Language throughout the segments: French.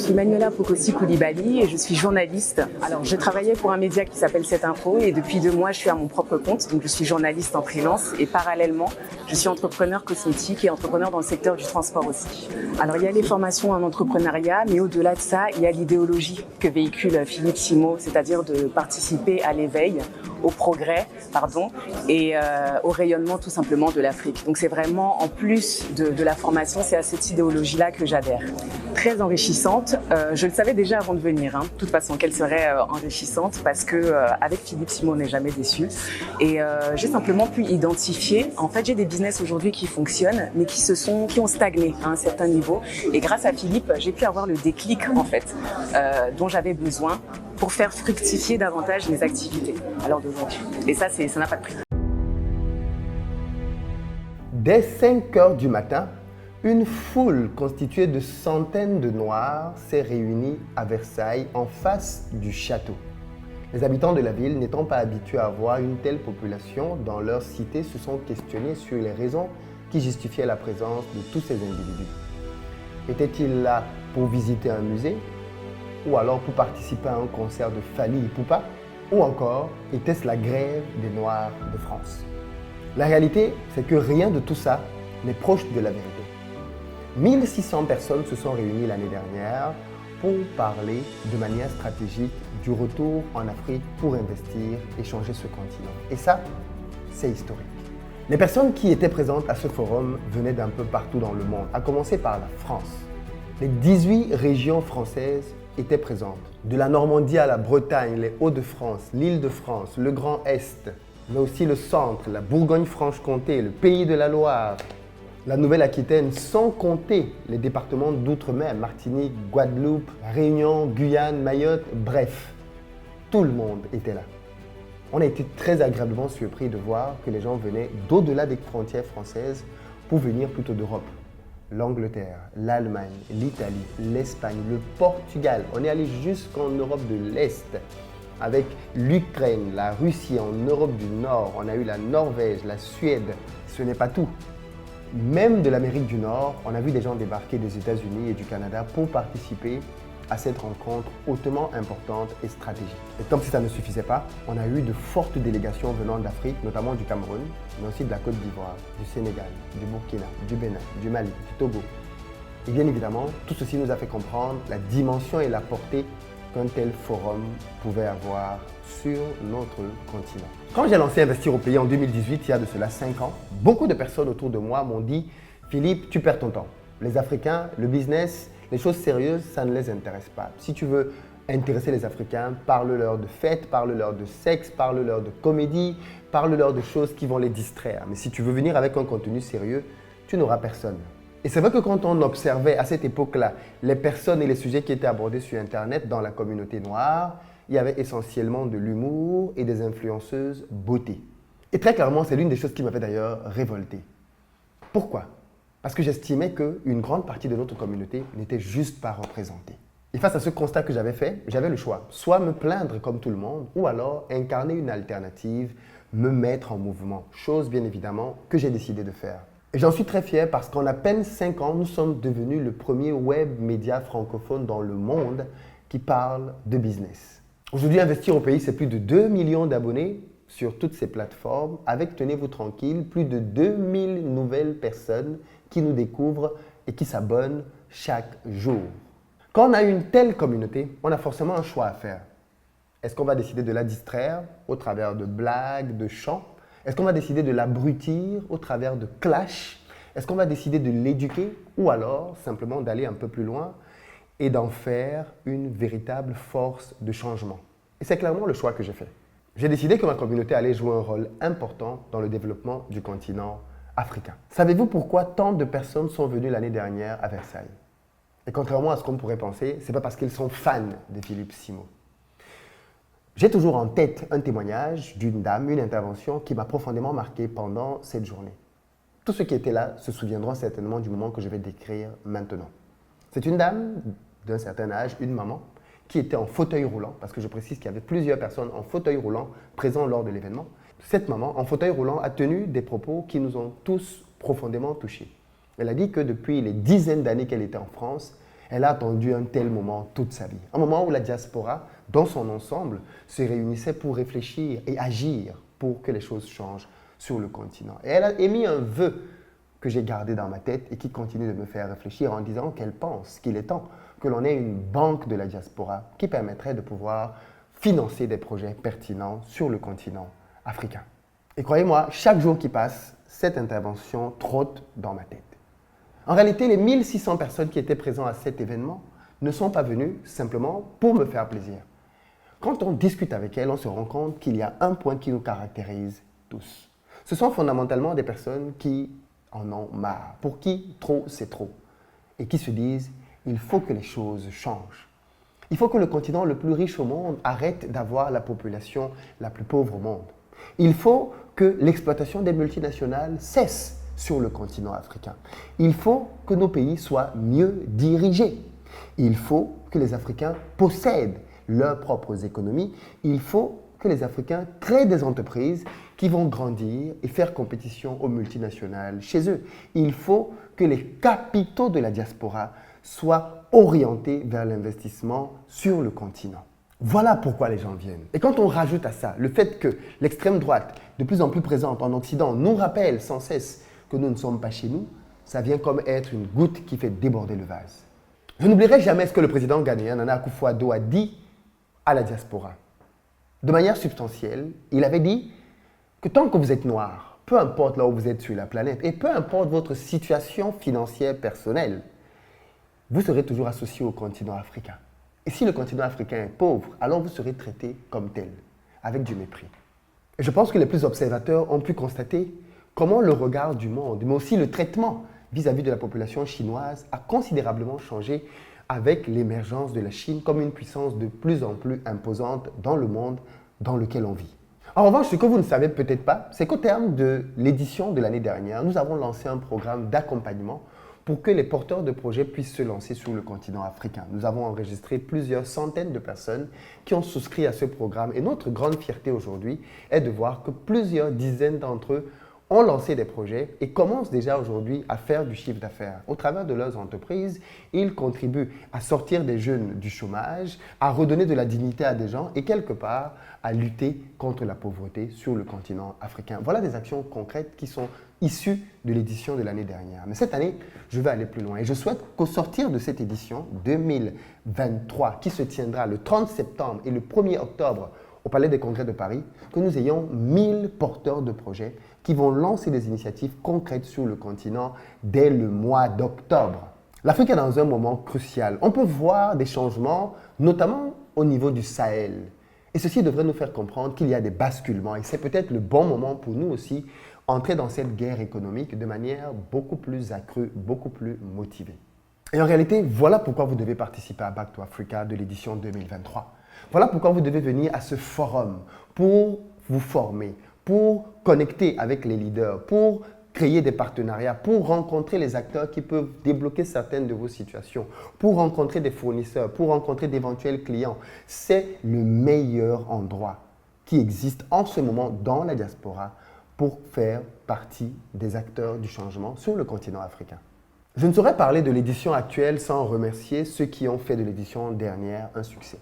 suis Manuela Pocosi Koulibaly et je suis journaliste. Alors, je travaillais pour un média qui s'appelle 7Info et depuis 2 mois, je suis à mon propre compte. Donc, je suis journaliste en freelance et parallèlement, je suis entrepreneur cosmétique et entrepreneur dans le secteur du transport aussi. Alors, il y a les formations en entrepreneuriat, mais au-delà de ça, il y a l'idéologie que véhicule Philippe Simo, c'est-à-dire de participer à l'éveil, au progrès, et au rayonnement tout simplement de l'Afrique. Donc, c'est vraiment, en plus de la formation, c'est à cette idéologie-là que j'adhère. Très enrichissante. Je le savais déjà avant de venir, de toute façon, qu'elle serait enrichissante parce que avec Philippe Simo, on n'est jamais déçu. Et j'ai simplement pu identifier, en fait, j'ai des business aujourd'hui qui fonctionnent, mais qui ont stagné à un certain niveau. Et grâce à Philippe, j'ai pu avoir le déclic, en fait, dont j'avais besoin pour faire fructifier davantage mes activités à l'heure d'aujourd'hui. Et ça n'a pas de prix. Dès 5 heures du matin, une foule constituée de centaines de Noirs s'est réunie à Versailles en face du château. Les habitants de la ville, n'étant pas habitués à voir une telle population dans leur cité, se sont questionnés sur les raisons qui justifiaient la présence de tous ces individus. Étaient-ils là pour visiter un musée? Ou alors pour participer à un concert de Fally Ipupa? Ou encore, était-ce la grève des Noirs de France? La réalité, c'est que rien de tout ça n'est proche de la vérité. 1600 personnes se sont réunies l'année dernière pour parler de manière stratégique du retour en Afrique pour investir et changer ce continent. Et ça, c'est historique. Les personnes qui étaient présentes à ce forum venaient d'un peu partout dans le monde, à commencer par la France. Les 18 régions françaises étaient présentes. De la Normandie à la Bretagne, les Hauts-de-France, l'Île-de-France, le Grand Est, mais aussi le centre, la Bourgogne-Franche-Comté, le Pays de la Loire, la Nouvelle-Aquitaine, sans compter les départements d'outre-mer, Martinique, Guadeloupe, Réunion, Guyane, Mayotte, bref, tout le monde était là. On a été très agréablement surpris de voir que les gens venaient d'au-delà des frontières françaises pour venir plutôt d'Europe. L'Angleterre, l'Allemagne, l'Italie, l'Espagne, le Portugal. On est allé jusqu'en Europe de l'Est avec l'Ukraine, la Russie, en Europe du Nord. On a eu la Norvège, la Suède. Ce n'est pas tout. Même de l'Amérique du Nord, on a vu des gens débarquer des États-Unis et du Canada pour participer à cette rencontre hautement importante et stratégique. Et comme si ça ne suffisait pas, on a eu de fortes délégations venant d'Afrique, notamment du Cameroun, mais aussi de la Côte d'Ivoire, du Sénégal, du Burkina, du Bénin, du Mali, du Togo. Et bien évidemment, tout ceci nous a fait comprendre la dimension et la portée qu'un tel forum pouvait avoir sur notre continent. Quand j'ai lancé Investir au pays en 2018, il y a de cela 5 ans, beaucoup de personnes autour de moi m'ont dit « Philippe, tu perds ton temps. Les Africains, le business, les choses sérieuses, ça ne les intéresse pas. Si tu veux intéresser les Africains, parle-leur de fêtes, parle-leur de sexe, parle-leur de comédie, parle-leur de choses qui vont les distraire. Mais si tu veux venir avec un contenu sérieux, tu n'auras personne. » Et c'est vrai que quand on observait à cette époque-là les personnes et les sujets qui étaient abordés sur Internet dans la communauté noire, il y avait essentiellement de l'humour et des influenceuses beauté. Et très clairement, c'est l'une des choses qui m'avait d'ailleurs révolté. Pourquoi ? Parce que j'estimais qu'une grande partie de notre communauté n'était juste pas représentée. Et face à ce constat que j'avais fait, j'avais le choix. Soit me plaindre comme tout le monde, ou alors incarner une alternative, me mettre en mouvement. Chose bien évidemment que j'ai décidé de faire. Et j'en suis très fier parce qu'en à peine 5 ans, nous sommes devenus le premier web média francophone dans le monde qui parle de business. Aujourd'hui, Investir au pays, c'est plus de 2 millions d'abonnés sur toutes ces plateformes, avec, tenez-vous tranquille, plus de 2000 nouvelles personnes qui nous découvrent et qui s'abonnent chaque jour. Quand on a une telle communauté, on a forcément un choix à faire. Est-ce qu'on va décider de la distraire au travers de blagues, de chants? Est-ce qu'on va décider de l'abrutir au travers de clashs? Est-ce qu'on va décider de l'éduquer ou alors simplement d'aller un peu plus loin et d'en faire une véritable force de changement? Et c'est clairement le choix que j'ai fait. J'ai décidé que ma communauté allait jouer un rôle important dans le développement du continent africain. Savez-vous pourquoi tant de personnes sont venues l'année dernière à Versailles? Et contrairement à ce qu'on pourrait penser, ce n'est pas parce qu'ils sont fans de Philippe Simo. J'ai toujours en tête un témoignage d'une dame, une intervention qui m'a profondément marqué pendant cette journée. Tous ceux qui étaient là se souviendront certainement du moment que je vais décrire maintenant. C'est une dame d'un certain âge, une maman, qui était en fauteuil roulant, parce que je précise qu'il y avait plusieurs personnes en fauteuil roulant présents lors de l'événement. Cette maman, en fauteuil roulant, a tenu des propos qui nous ont tous profondément touchés. Elle a dit que depuis les dizaines d'années qu'elle était en France, Elle a attendu un tel moment toute sa vie. Un moment où la diaspora, dans son ensemble, se réunissait pour réfléchir et agir pour que les choses changent sur le continent. Et elle a émis un vœu que j'ai gardé dans ma tête et qui continue de me faire réfléchir en disant qu'elle pense qu'il est temps que l'on ait une banque de la diaspora qui permettrait de pouvoir financer des projets pertinents sur le continent africain. Et croyez-moi, chaque jour qui passe, cette intervention trotte dans ma tête. En réalité, les 1600 personnes qui étaient présentes à cet événement ne sont pas venues simplement pour me faire plaisir. Quand on discute avec elles, on se rend compte qu'il y a un point qui nous caractérise tous. Ce sont fondamentalement des personnes qui en ont marre, pour qui trop c'est trop, et qui se disent « il faut que les choses changent ». Il faut que le continent le plus riche au monde arrête d'avoir la population la plus pauvre au monde. Il faut que l'exploitation des multinationales cesse sur le continent africain. Il faut que nos pays soient mieux dirigés. Il faut que les Africains possèdent leurs propres économies. Il faut que les Africains créent des entreprises qui vont grandir et faire compétition aux multinationales chez eux. Il faut que les capitaux de la diaspora soient orientés vers l'investissement sur le continent. Voilà pourquoi les gens viennent. Et quand on rajoute à ça le fait que l'extrême droite, de plus en plus présente en Occident, nous rappelle sans cesse que nous ne sommes pas chez nous, ça vient comme être une goutte qui fait déborder le vase. Je n'oublierai jamais ce que le président ghanéen Nana Akufo-Addo a dit à la diaspora. De manière substantielle, il avait dit que tant que vous êtes noir, peu importe là où vous êtes sur la planète, et peu importe votre situation financière personnelle, vous serez toujours associé au continent africain. Et si le continent africain est pauvre, alors vous serez traité comme tel, avec du mépris. Et je pense que les plus observateurs ont pu constater comment le regard du monde, mais aussi le traitement vis-à-vis de la population chinoise a considérablement changé avec l'émergence de la Chine comme une puissance de plus en plus imposante dans le monde dans lequel on vit. En revanche, ce que vous ne savez peut-être pas, c'est qu'au terme de l'édition de l'année dernière, nous avons lancé un programme d'accompagnement pour que les porteurs de projets puissent se lancer sur le continent africain. Nous avons enregistré plusieurs centaines de personnes qui ont souscrit à ce programme et notre grande fierté aujourd'hui est de voir que plusieurs dizaines d'entre eux ont lancé des projets et commencent déjà aujourd'hui à faire du chiffre d'affaires. Au travers de leurs entreprises, ils contribuent à sortir des jeunes du chômage, à redonner de la dignité à des gens et quelque part à lutter contre la pauvreté sur le continent africain. Voilà des actions concrètes qui sont issues de l'édition de l'année dernière. Mais cette année, je vais aller plus loin et je souhaite qu'au sortir de cette édition 2023 qui se tiendra le 30 septembre et le 1er octobre au Palais des Congrès de Paris, que nous ayons 1000 porteurs de projets qui vont lancer des initiatives concrètes sur le continent dès le mois d'octobre. L'Afrique est dans un moment crucial. On peut voir des changements, notamment au niveau du Sahel. Et ceci devrait nous faire comprendre qu'il y a des basculements et c'est peut-être le bon moment pour nous aussi entrer dans cette guerre économique de manière beaucoup plus accrue, beaucoup plus motivée. Et en réalité, voilà pourquoi vous devez participer à Back to Africa de l'édition 2023. Voilà pourquoi vous devez venir à ce forum pour vous former, pour connecter avec les leaders, pour créer des partenariats, pour rencontrer les acteurs qui peuvent débloquer certaines de vos situations, pour rencontrer des fournisseurs, pour rencontrer d'éventuels clients. C'est le meilleur endroit qui existe en ce moment dans la diaspora pour faire partie des acteurs du changement sur le continent africain. Je ne saurais parler de l'édition actuelle sans remercier ceux qui ont fait de l'édition dernière un succès.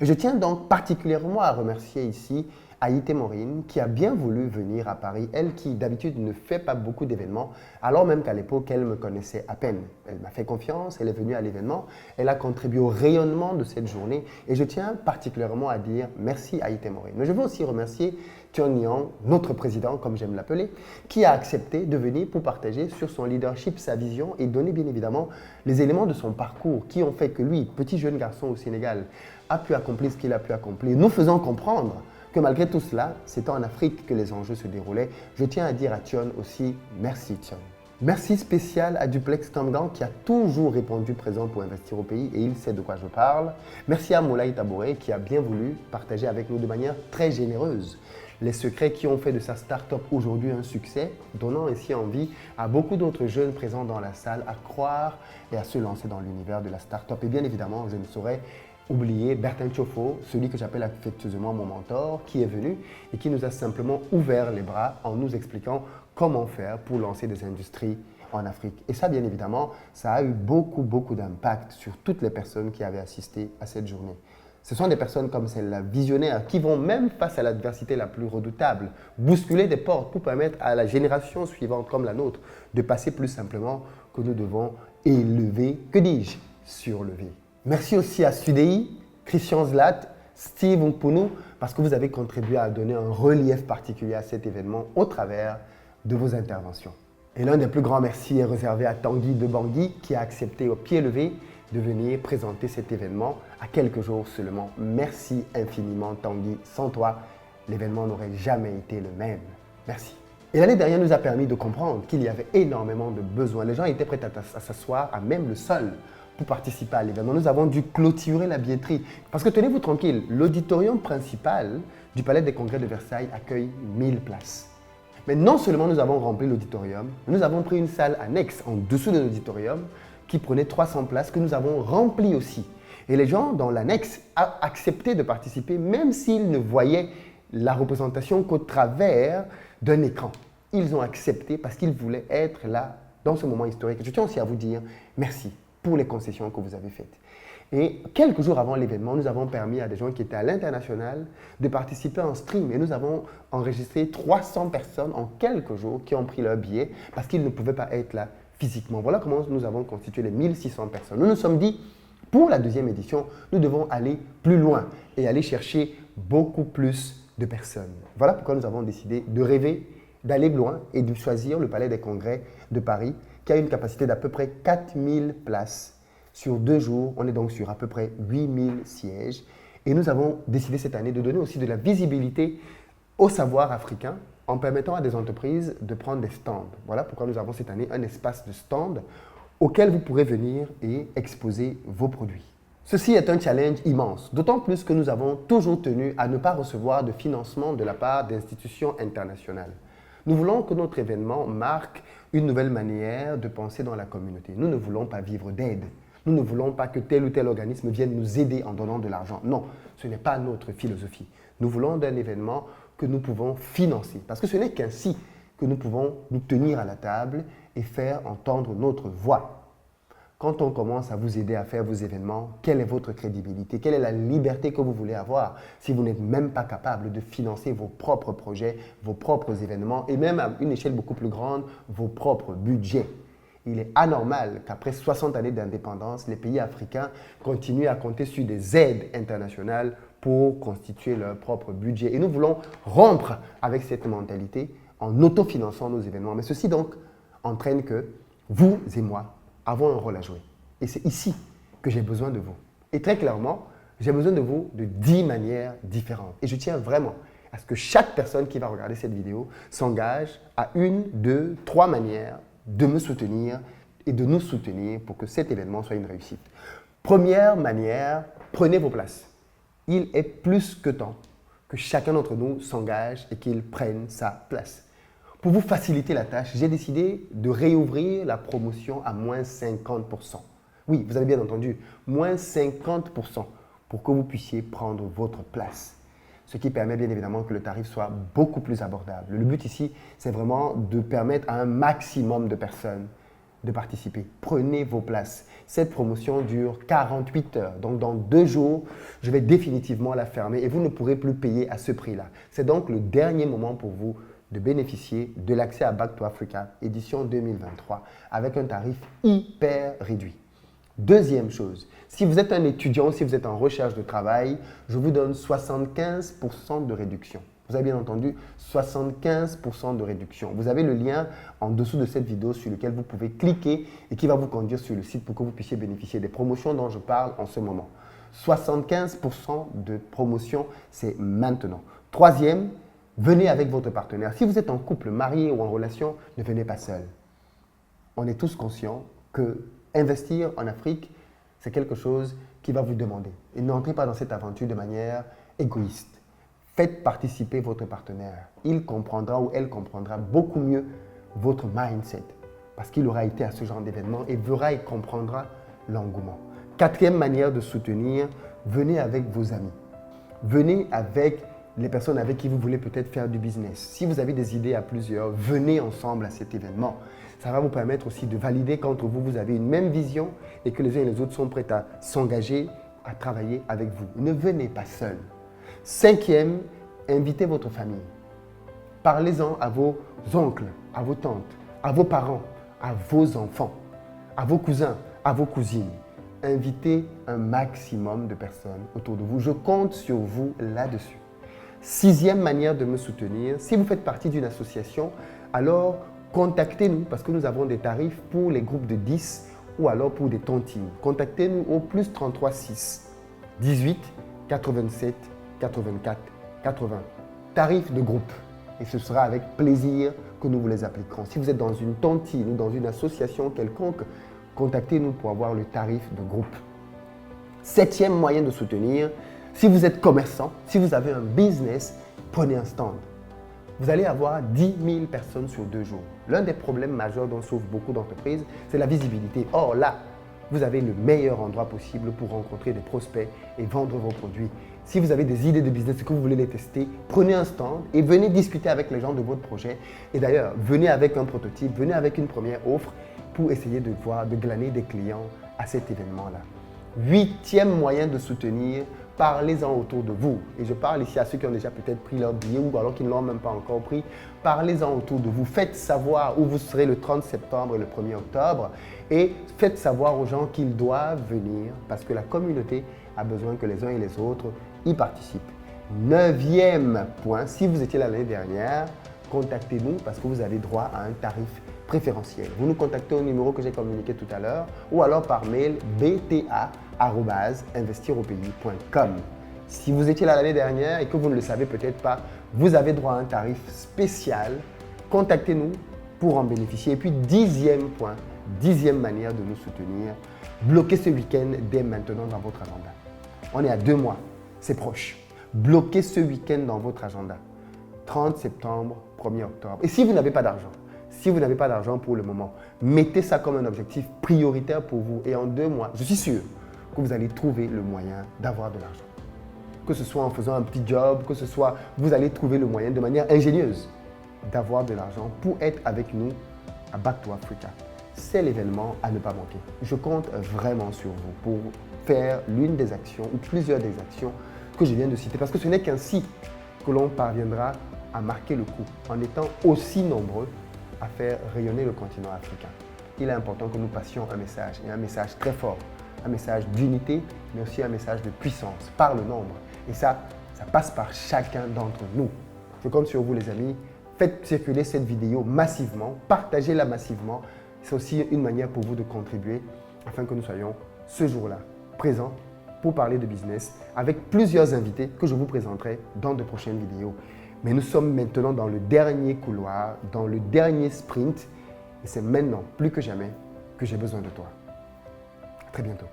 Et je tiens donc particulièrement à remercier ici Haïté Maureen qui a bien voulu venir à Paris, elle qui d'habitude ne fait pas beaucoup d'événements, alors même qu'à l'époque elle me connaissait à peine. Elle m'a fait confiance, elle est venue à l'événement, elle a contribué au rayonnement de cette journée et je tiens particulièrement à dire merci Haïté Maureen. Mais je veux aussi remercier Tion Nyang, notre président comme j'aime l'appeler, qui a accepté de venir pour partager sur son leadership, sa vision et donner bien évidemment les éléments de son parcours qui ont fait que lui, petit jeune garçon au Sénégal, a pu accomplir ce qu'il a pu accomplir, nous faisant comprendre que malgré tout cela, c'est en Afrique que les enjeux se déroulaient. Je tiens à dire à Tion aussi, merci Tion. Merci spécial à Duplex Tamgan qui a toujours répondu présent pour investir au pays et il sait de quoi je parle. Merci à Moulay Taboré qui a bien voulu partager avec nous de manière très généreuse les secrets qui ont fait de sa start-up aujourd'hui un succès, donnant ainsi envie à beaucoup d'autres jeunes présents dans la salle à croire et à se lancer dans l'univers de la start-up. Et bien évidemment, je ne saurais oublier Bertin Chofo, celui que j'appelle affectueusement mon mentor, qui est venu et qui nous a simplement ouvert les bras en nous expliquant comment faire pour lancer des industries en Afrique. Et ça, bien évidemment, ça a eu beaucoup d'impact sur toutes les personnes qui avaient assisté à cette journée. Ce sont des personnes comme celle-là, visionnaires, qui vont même face à l'adversité la plus redoutable, bousculer des portes pour permettre à la génération suivante, comme la nôtre, de passer plus simplement que nous devons élever, que dis-je, surlever. Merci aussi à Sudei, Christian Zlat, Steve Mpunu, parce que vous avez contribué à donner un relief particulier à cet événement au travers de vos interventions. Et l'un des plus grands merci est réservé à Tanguy de Bangui qui a accepté au pied levé de venir présenter cet événement à quelques jours seulement. Merci infiniment Tanguy. Sans toi, l'événement n'aurait jamais été le même. Merci. Et l'année dernière nous a permis de comprendre qu'il y avait énormément de besoins. Les gens étaient prêts à s'asseoir à même le sol pour participer à l'événement. Nous avons dû clôturer la billetterie. Parce que tenez-vous tranquille, l'auditorium principal du Palais des Congrès de Versailles accueille 1000 places. Mais non seulement nous avons rempli l'auditorium, nous avons pris une salle annexe en dessous de l'auditorium qui prenait 300 places que nous avons rempli aussi. Et les gens dans l'annexe ont accepté de participer même s'ils ne voyaient la représentation qu'au travers d'un écran. Ils ont accepté parce qu'ils voulaient être là dans ce moment historique. Je tiens aussi à vous dire merci pour les concessions que vous avez faites. Et quelques jours avant l'événement, nous avons permis à des gens qui étaient à l'international de participer en stream. Et nous avons enregistré 300 personnes en quelques jours qui ont pris leur billet parce qu'ils ne pouvaient pas être là physiquement. Voilà comment nous avons constitué les 1600 personnes. Nous nous sommes dit, pour la deuxième édition, nous devons aller plus loin et aller chercher beaucoup plus de personnes. Voilà pourquoi nous avons décidé de rêver, d'aller loin et de choisir le Palais des Congrès de Paris qui a une capacité d'à peu près 4000 places. Sur 2 jours, on est donc sur à peu près 8000 sièges. Et nous avons décidé cette année de donner aussi de la visibilité au savoir africain en permettant à des entreprises de prendre des stands. Voilà pourquoi nous avons cette année un espace de stand auquel vous pourrez venir et exposer vos produits. Ceci est un challenge immense, d'autant plus que nous avons toujours tenu à ne pas recevoir de financement de la part d'institutions internationales. Nous voulons que notre événement marque une nouvelle manière de penser dans la communauté. Nous ne voulons pas vivre d'aide. Nous ne voulons pas que tel ou tel organisme vienne nous aider en donnant de l'argent. Non, ce n'est pas notre philosophie. Nous voulons d'un événement que nous pouvons financer. Parce que ce n'est qu'ainsi que nous pouvons nous tenir à la table et faire entendre notre voix. Quand on commence à vous aider à faire vos événements, quelle est votre crédibilité? Quelle est la liberté que vous voulez avoir si vous n'êtes même pas capable de financer vos propres projets, vos propres événements et même à une échelle beaucoup plus grande, vos propres budgets? Il est anormal qu'après 60 années d'indépendance, les pays africains continuent à compter sur des aides internationales pour constituer leur propre budget. Et nous voulons rompre avec cette mentalité en autofinançant nos événements. Mais ceci donc entraîne que vous et moi avons un rôle à jouer. Et c'est ici que j'ai besoin de vous. Et très clairement, j'ai besoin de vous de 10 manières différentes. Et je tiens vraiment à ce que chaque personne qui va regarder cette vidéo s'engage à 1, 2, 3 manières de me soutenir et de nous soutenir pour que cet événement soit une réussite. Première manière, prenez vos places. Il est plus que temps que chacun d'entre nous s'engage et qu'il prenne sa place. Pour vous faciliter la tâche, j'ai décidé de réouvrir la promotion à moins 50%. Oui, vous avez bien entendu, moins 50% pour que vous puissiez prendre votre place. Ce qui permet bien évidemment que le tarif soit beaucoup plus abordable. Le but ici, c'est vraiment de permettre à un maximum de personnes de participer. Prenez vos places. Cette promotion dure 48 heures. Donc, dans 2 jours, je vais définitivement la fermer et vous ne pourrez plus payer à ce prix-là. C'est donc le dernier moment pour vous de bénéficier de l'accès à Back to Africa, édition 2023, avec un tarif hyper réduit. Deuxième chose, si vous êtes un étudiant, si vous êtes en recherche de travail, je vous donne 75% de réduction. Vous avez bien entendu, 75% de réduction. Vous avez le lien en dessous de cette vidéo sur lequel vous pouvez cliquer et qui va vous conduire sur le site pour que vous puissiez bénéficier des promotions dont je parle en ce moment. 75% de promotion, c'est maintenant. Troisième, venez avec votre partenaire. Si vous êtes en couple, marié ou en relation, ne venez pas seul. On est tous conscients que investir en Afrique, c'est quelque chose qui va vous demander. Et n'entrez pas dans cette aventure de manière égoïste. Faites participer votre partenaire. Il comprendra ou elle comprendra beaucoup mieux votre mindset parce qu'il aura été à ce genre d'événement et verra et comprendra l'engouement. Quatrième manière de soutenir, venez avec vos amis. Venez avec les personnes avec qui vous voulez peut-être faire du business. Si vous avez des idées à plusieurs, venez ensemble à cet événement. Ça va vous permettre aussi de valider qu'entre vous, vous avez une même vision et que les uns et les autres sont prêts à s'engager, à travailler avec vous. Ne venez pas seul. 5e, invitez votre famille. Parlez-en à vos oncles, à vos tantes, à vos parents, à vos enfants, à vos cousins, à vos cousines. Invitez un maximum de personnes autour de vous. Je compte sur vous là-dessus. 6e manière de me soutenir, si vous faites partie d'une association, alors contactez-nous parce que nous avons des tarifs pour les groupes de 10 ou alors pour des tontines. Contactez-nous au +33 6 18 87 84 80. Tarif de groupe. Et ce sera avec plaisir que nous vous les appliquerons. Si vous êtes dans une tontine ou dans une association quelconque, contactez-nous pour avoir le tarif de groupe. 7e moyen de soutenir, si vous êtes commerçant, si vous avez un business, prenez un stand. Vous allez avoir 10 000 personnes sur 2 jours. L'un des problèmes majeurs dont souffrent beaucoup d'entreprises, c'est la visibilité. Or là, vous avez le meilleur endroit possible pour rencontrer des prospects et vendre vos produits. Si vous avez des idées de business et que vous voulez les tester, prenez un stand et venez discuter avec les gens de votre projet. Et d'ailleurs, venez avec un prototype, venez avec une première offre pour essayer de glaner des clients à cet événement-là. 8e moyen de soutenir, parlez-en autour de vous. Et je parle ici à ceux qui ont déjà peut-être pris leur billet ou alors qui ne l'ont même pas encore pris. Parlez-en autour de vous. Faites savoir où vous serez le 30 septembre et le 1er octobre. Et faites savoir aux gens qu'ils doivent venir parce que la communauté a besoin que les uns et les autres y participent. 9e point, si vous étiez là l'année dernière, contactez-nous parce que vous avez droit à un tarif préférentiel. Vous nous contactez au numéro que j'ai communiqué tout à l'heure ou alors par mail bta@investiropayes.com. Si vous étiez là l'année dernière et que vous ne le savez peut-être pas, vous avez droit à un tarif spécial. Contactez-nous pour en bénéficier. Et puis 10e point, 10e manière de nous soutenir, bloquez ce week-end dès maintenant dans votre agenda. On est à 2 mois, c'est proche. Bloquez ce week-end dans votre agenda. 30 septembre, 1er octobre. Et si vous n'avez pas d'argent, pour le moment, mettez ça comme un objectif prioritaire pour vous. Et en 2 mois, je suis sûr que vous allez trouver le moyen d'avoir de l'argent. Que ce soit en faisant un petit job, que ce soit, vous allez trouver le moyen de manière ingénieuse d'avoir de l'argent pour être avec nous à Back to Africa. C'est l'événement à ne pas manquer. Je compte vraiment sur vous pour faire l'une des actions ou plusieurs des actions que je viens de citer. Parce que ce n'est qu'ainsi que l'on parviendra à marquer le coup en étant aussi nombreux à faire rayonner le continent africain. Il est important que nous passions un message, et un message très fort, un message d'unité, mais aussi un message de puissance par le nombre. Et ça passe par chacun d'entre nous. Je compte sur vous les amis. Faites circuler cette vidéo massivement, partagez-la massivement. C'est aussi une manière pour vous de contribuer afin que nous soyons ce jour-là présents pour parler de business avec plusieurs invités que je vous présenterai dans de prochaines vidéos. Mais nous sommes maintenant dans le dernier couloir, dans le dernier sprint et c'est maintenant plus que jamais que j'ai besoin de toi. À très bientôt.